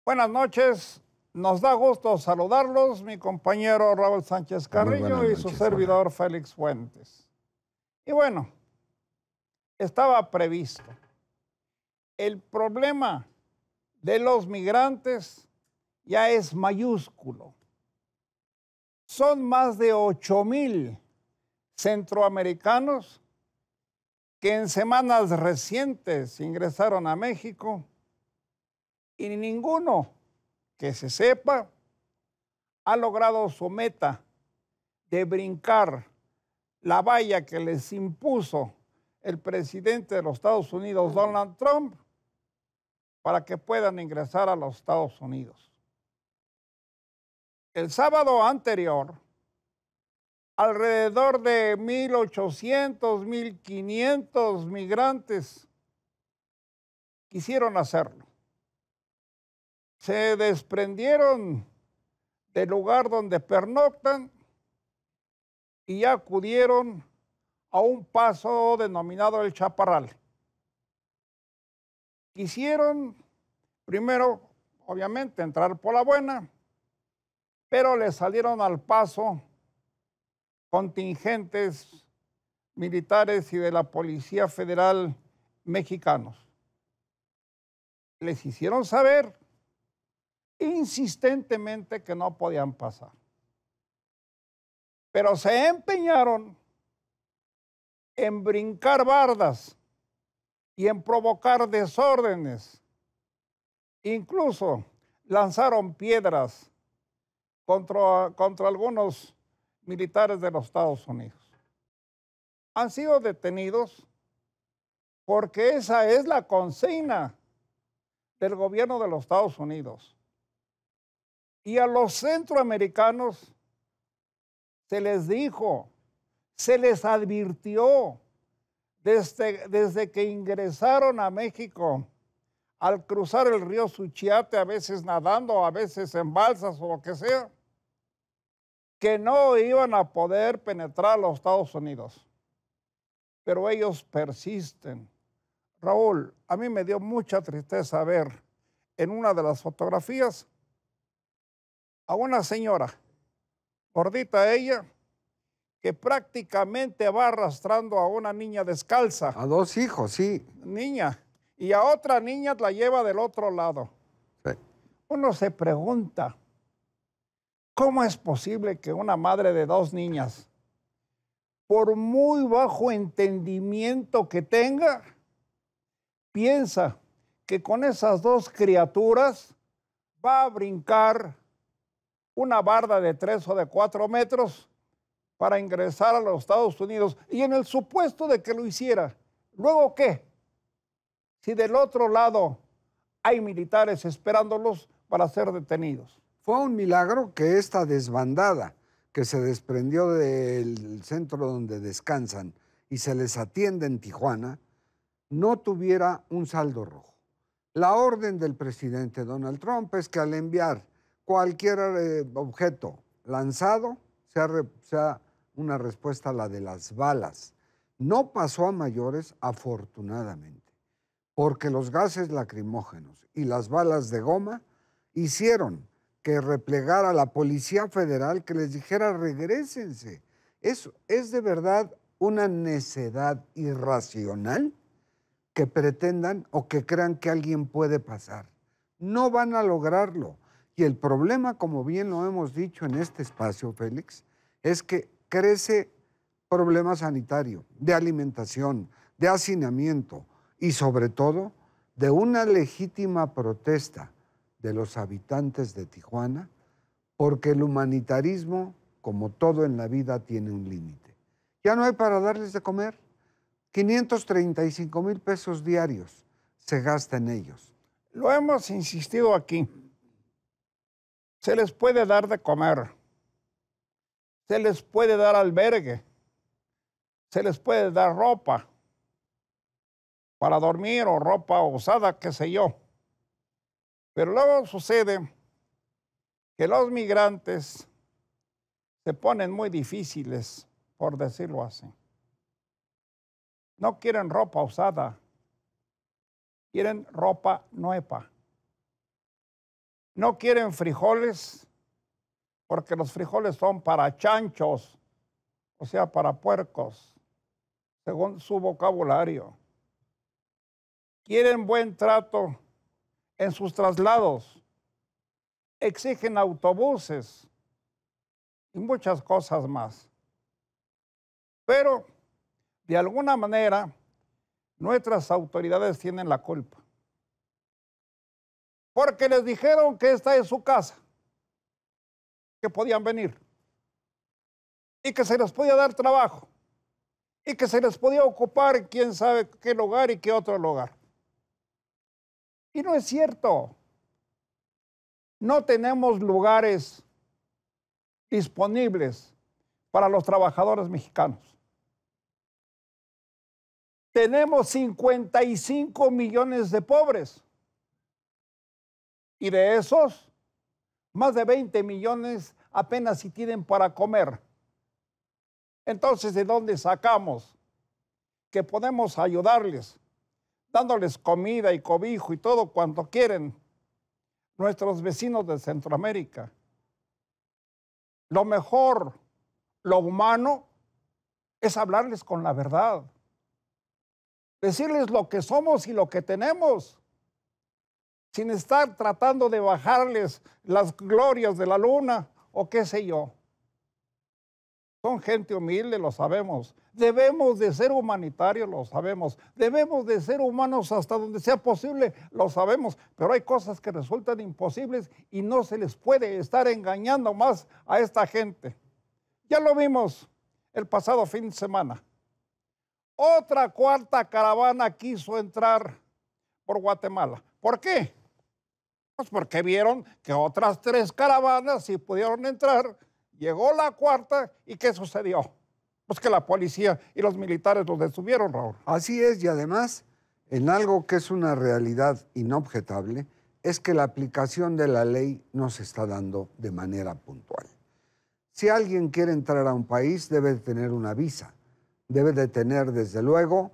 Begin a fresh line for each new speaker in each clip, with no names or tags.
Buenas noches, nos da gusto saludarlos, mi compañero Raúl Sánchez
Muy buenas
Carrillo y su
noches, hola.
servidor Félix Fuentes. Y bueno, estaba previsto. El problema de los migrantes ya es mayúsculo. Son más de 8,000 centroamericanos que en semanas recientes ingresaron a México y ninguno que se sepa ha logrado su meta de brincar la valla que les impuso el presidente de los Estados Unidos, Donald Trump, para que puedan ingresar a los Estados Unidos. El sábado anterior, alrededor de 1,800, 1,500 migrantes quisieron hacerlo. Se desprendieron del lugar donde pernoctan y acudieron a un paso denominado el Chaparral. Quisieron primero, obviamente, entrar por la buena, pero le salieron al paso contingentes militares y de la Policía Federal mexicanos. Les hicieron saber insistentemente que no podían pasar. Pero se empeñaron en brincar bardas y en provocar desórdenes. Incluso lanzaron piedras contra algunos militares de los Estados Unidos. Han sido detenidos porque esa es la consigna del gobierno de los Estados Unidos. Y a los centroamericanos se les dijo, se les advirtió desde que ingresaron a México, al cruzar el río Suchiate, a veces nadando, a veces en balsas o lo que sea, que no iban a poder penetrar a los Estados Unidos. Pero ellos persisten. Raúl, a mí me dio mucha tristeza ver en una de las fotografías a una señora, gordita ella, que prácticamente va arrastrando a una niña descalza.
A dos hijos, sí.
Niña. Y a otra niña la lleva del otro lado.
Sí.
Uno se pregunta, ¿cómo es posible que una madre de dos niñas, por muy bajo entendimiento que tenga, piensa que con esas dos criaturas va a brincar una barda de 3 o de 4 metros para ingresar a los Estados Unidos? Y en el supuesto de que lo hiciera, ¿luego qué? Si del otro lado hay militares esperándolos para ser detenidos.
Fue un milagro que esta desbandada que se desprendió del centro donde descansan y se les atiende en Tijuana, no tuviera un saldo rojo. La orden del presidente Donald Trump es que al enviar cualquier objeto lanzado, sea una respuesta a la de las balas. No pasó a mayores, afortunadamente, porque los gases lacrimógenos y las balas de goma hicieron que replegara la Policía Federal, que les dijera regrésense. Eso es de verdad una necedad irracional que pretendan o que crean que alguien puede pasar. No van a lograrlo. Y el problema, como bien lo hemos dicho en este espacio, Félix, es que crece problema sanitario, de alimentación, de hacinamiento y sobre todo de una legítima protesta de los habitantes de Tijuana, porque el humanitarismo, como todo en la vida, tiene un límite. Ya no hay para darles de comer. 535,000 pesos diarios se gasta en ellos.
Lo hemos insistido aquí. Se les puede dar de comer, se les puede dar albergue, se les puede dar ropa para dormir o ropa usada, qué sé yo. Pero luego sucede que los migrantes se ponen muy difíciles, por decirlo así. No quieren ropa usada, quieren ropa nueva. No quieren frijoles porque los frijoles son para chanchos, o sea, para puercos, según su vocabulario. Quieren buen trato en sus traslados, exigen autobuses y muchas cosas más. Pero, de alguna manera, nuestras autoridades tienen la culpa. Porque les dijeron que esta es su casa, que podían venir y que se les podía dar trabajo y que se les podía ocupar quién sabe qué lugar y qué otro lugar. Y no es cierto. No tenemos lugares disponibles para los trabajadores mexicanos. Tenemos 55 millones de pobres y de esos, más de 20 millones apenas si tienen para comer. Entonces, ¿de dónde sacamos que podemos ayudarles, dándoles comida y cobijo y todo cuanto quieren nuestros vecinos de Centroamérica? Lo mejor, lo humano, es hablarles con la verdad, decirles lo que somos y lo que tenemos, sin estar tratando de bajarles las glorias de la luna o qué sé yo. Son gente humilde, lo sabemos. Debemos de ser humanitarios, lo sabemos. Debemos de ser humanos hasta donde sea posible, lo sabemos. Pero hay cosas que resultan imposibles y no se les puede estar engañando más a esta gente. Ya lo vimos el pasado fin de semana. Otra cuarta caravana quiso entrar por Guatemala. ¿Por qué? Pues porque vieron que otras 3 caravanas sí pudieron entrar. Llegó la cuarta y ¿qué sucedió? Pues que la policía y los militares los detuvieron, Raúl.
Así es, y además, en algo que es una realidad inobjetable, es que la aplicación de la ley no se está dando de manera puntual. Si alguien quiere entrar a un país, debe de tener una visa, debe de tener, desde luego,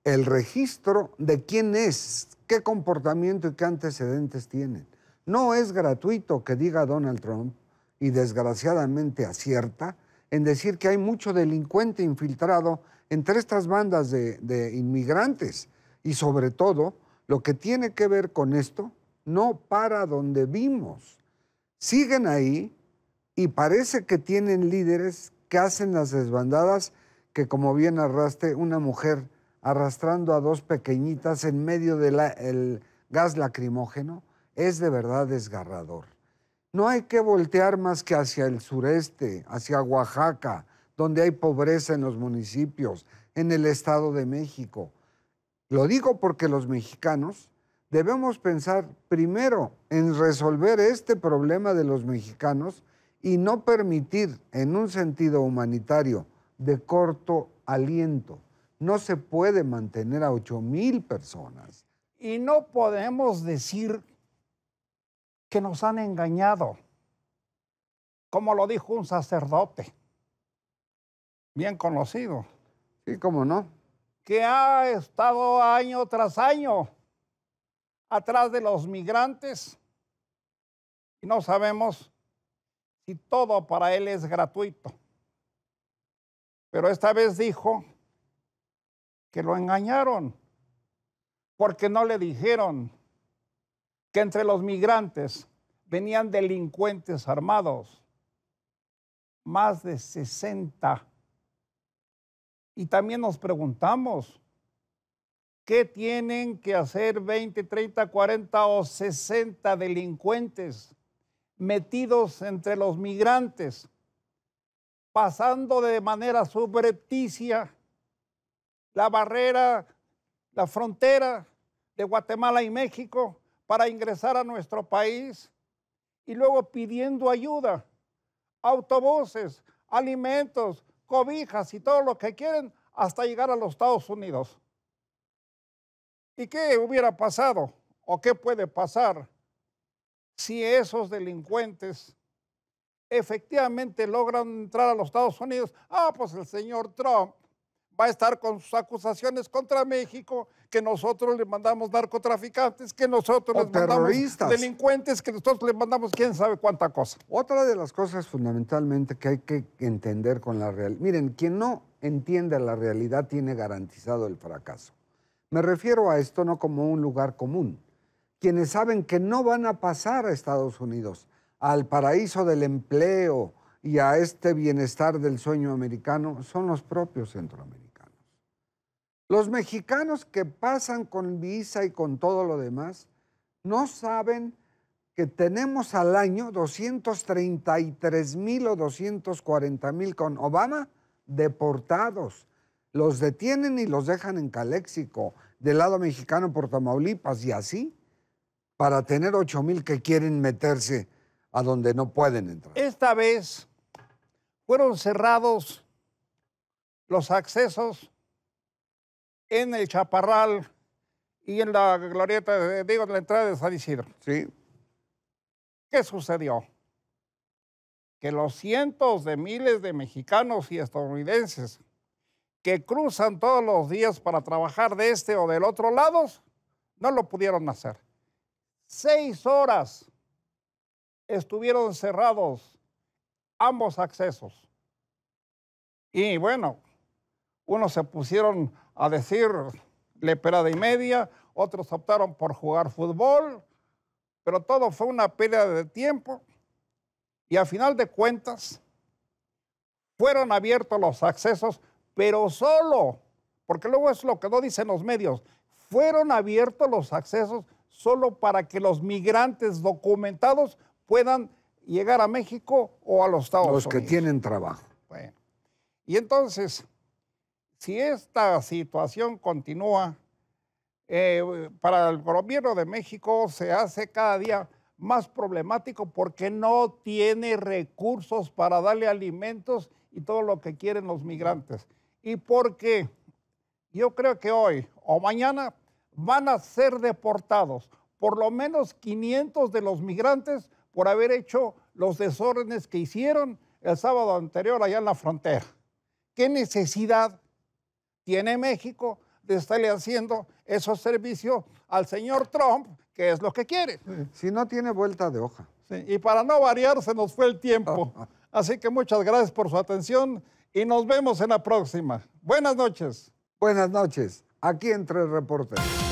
el registro de quién es, qué comportamiento y qué antecedentes tienen. No es gratuito que diga Donald Trump, y desgraciadamente acierta, en decir que hay mucho delincuente infiltrado entre estas bandas de inmigrantes. Y sobre todo, lo que tiene que ver con esto, no para donde vimos. Siguen ahí y parece que tienen líderes que hacen las desbandadas que, como bien narraste, una mujer arrastrando a 2 pequeñitas en medio del gas lacrimógeno, es de verdad desgarrador. No hay que voltear más que hacia el sureste, hacia Oaxaca, donde hay pobreza en los municipios, en el Estado de México. Lo digo porque los mexicanos debemos pensar primero en resolver este problema de los mexicanos y no permitir, en un sentido humanitario de corto aliento, no se puede mantener a 8,000 personas.
Y no podemos decir que nos han engañado, como lo dijo un sacerdote bien conocido.
Sí, cómo no.
Que ha estado año tras año atrás de los migrantes y no sabemos si todo para él es gratuito. Pero esta vez dijo que lo engañaron porque no le dijeron que entre los migrantes venían delincuentes armados, más de 60. Y también nos preguntamos, ¿qué tienen que hacer 20, 30, 40 o 60 delincuentes metidos entre los migrantes, pasando de manera subrepticia la barrera, la frontera de Guatemala y México para ingresar a nuestro país y luego pidiendo ayuda, autobuses, alimentos, cobijas y todo lo que quieren hasta llegar a los Estados Unidos? ¿Y qué hubiera pasado o qué puede pasar si esos delincuentes efectivamente logran entrar a los Estados Unidos? Ah, pues el señor Trump va a estar con sus acusaciones contra México, que nosotros le mandamos narcotraficantes, que nosotros les mandamos delincuentes, que nosotros le mandamos quién sabe cuánta cosa.
Otra de las cosas fundamentalmente que hay que entender con la realidad, miren, quien no entiende la realidad tiene garantizado el fracaso. Me refiero a esto no como un lugar común. Quienes saben que no van a pasar a Estados Unidos, al paraíso del empleo y a este bienestar del sueño americano, son los propios centroamericanos. Los mexicanos que pasan con visa y con todo lo demás, no saben que tenemos al año 233,000 o 240,000 con Obama deportados. Los detienen y los dejan en Caléxico, del lado mexicano por Tamaulipas y así, para tener 8,000 que quieren meterse a donde no pueden entrar.
Esta vez fueron cerrados los accesos en el Chaparral y en la glorieta, en la entrada de San Isidro.
Sí.
¿Qué sucedió? Que los cientos de miles de mexicanos y estadounidenses que cruzan todos los días para trabajar de este o del otro lado, no lo pudieron hacer. 6 horas estuvieron cerrados ambos accesos. Y bueno, unos se pusieron a decir leperada y media, otros optaron por jugar fútbol, pero todo fue una pérdida de tiempo y a final de cuentas fueron abiertos los accesos, pero solo, porque luego es lo que no dicen los medios, fueron abiertos los accesos solo para que los migrantes documentados puedan llegar a México o a los Estados Unidos.
Los que tienen trabajo.
Bueno, y entonces, si esta situación continúa, para el gobierno de México se hace cada día más problemático porque no tiene recursos para darle alimentos y todo lo que quieren los migrantes. Y porque yo creo que hoy o mañana van a ser deportados por lo menos 500 de los migrantes por haber hecho los desórdenes que hicieron el sábado anterior allá en la frontera. ¿Qué necesidad tiene México de estarle haciendo esos servicios al señor Trump, que es lo que quiere?
Si no tiene vuelta de hoja.
Sí, y para no variar, se nos fue el tiempo. Así que muchas gracias por su atención y nos vemos en la próxima. Buenas noches.
Buenas noches, aquí entre reporteros.